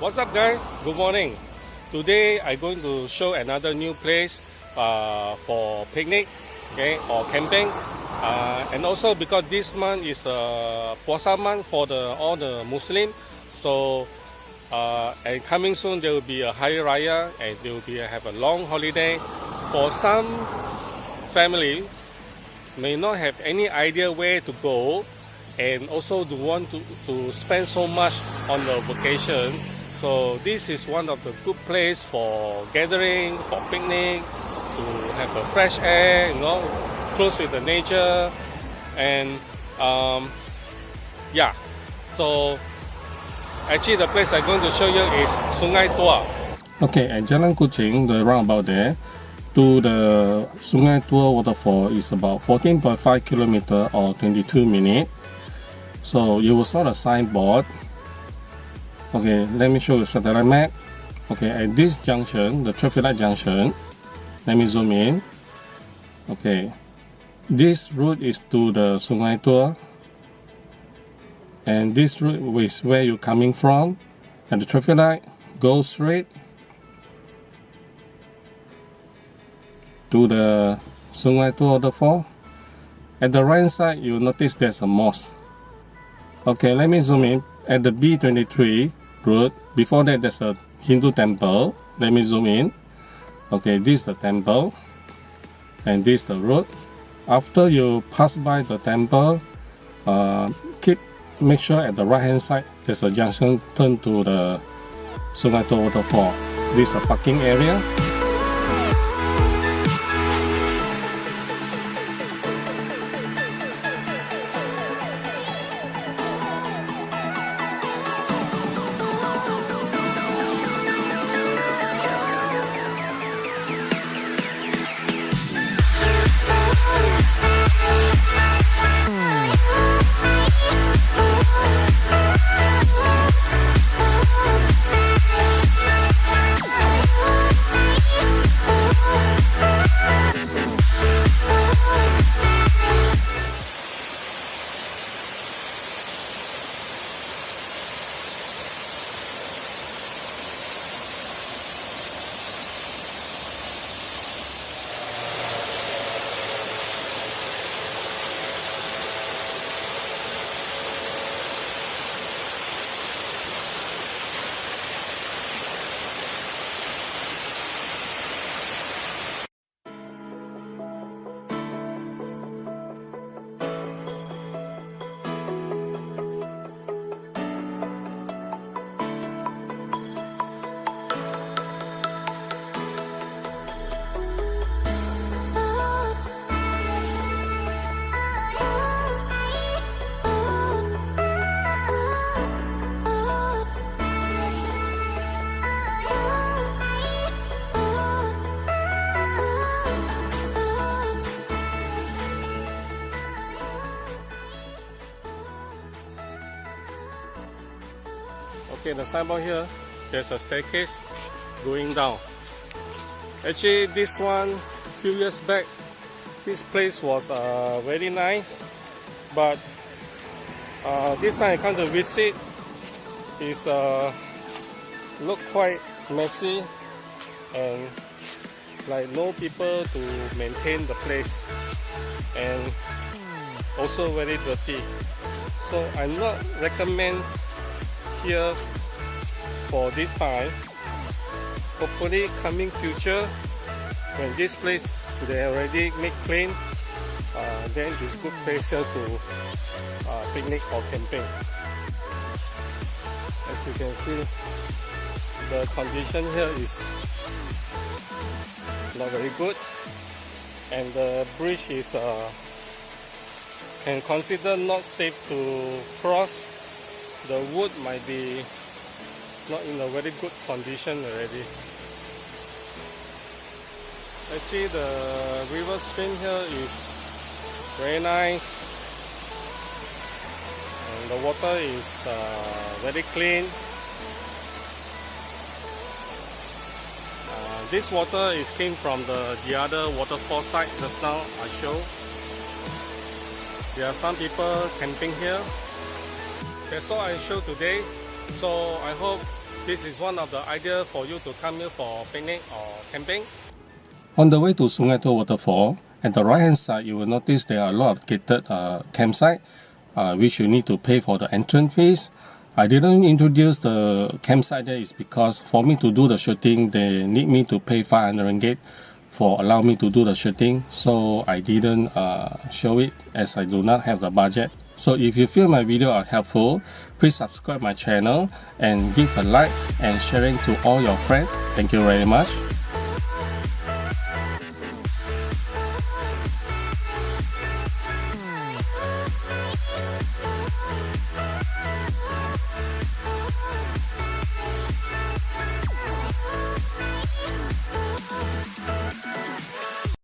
What's up, guys? Good morning. Today I'm going to show another new place for picnic, okay, or camping. And also because this month is Puasa month for all the Muslim, so and coming soon there will be a Hari Raya and they will have a long holiday. For some family may not have any idea where to go, and also do want to spend so much on the vacation. So this is one of the good place for gathering, for picnic, to have a fresh air, close with the nature, and yeah. So actually the place I'm going to show you is Sungai Tua. Okay, at Jalan Kuching, the roundabout there, to the Sungai Tua Waterfall is about 14.5 km or 22 minutes. So you will saw the signboard. Okay, let me show you the satellite map. Okay, at this junction, the traffic light junction, let me zoom in. Okay, this route is to the Sungai Tua, and this route is where you're coming from. And the traffic light, go straight to the Sungai Tua Waterfall. At the right side, you'll notice there's a mosque. Okay, let me zoom in. At the B23 route, before that there's a Hindu temple. Let me zoom in. Okay, this is the temple, and this is the road. After you pass by the temple, make sure at the right hand side there's a junction, turn to the Sungai Tua Waterfall. This is a parking area. Okay, the signboard here, there's a staircase going down. Actually, this one, a few years back, this place was very nice, but this time I come to visit, it's look quite messy and like no people to maintain the place, and also very dirty. So I not recommend here for this time. Hopefully coming future, when this place they already make clean, then it's good place here to picnic or camping. As you can see, the condition here is not very good, and the bridge is can consider not safe to cross. The wood might be not in a very good condition already. Actually, the river stream here is very nice, and the water is very clean. This water is came from the other waterfall site just now I showed. There are some people camping here. That's all I showed today. So I hope This is one of the ideas for you to come here for picnic or camping. On the way to Sungai Tua Waterfall, at the right hand side you will notice there are a lot of gated campsite which you need to pay for the entrance fees. I didn't introduce the campsite there is because for me to do the shooting they need me to pay 500 ringgit for allow me to do the shooting, so I didn't show it as I do not have the budget. So if you feel my video are helpful, please subscribe my channel and give a like and sharing to all your friends. Thank you very much.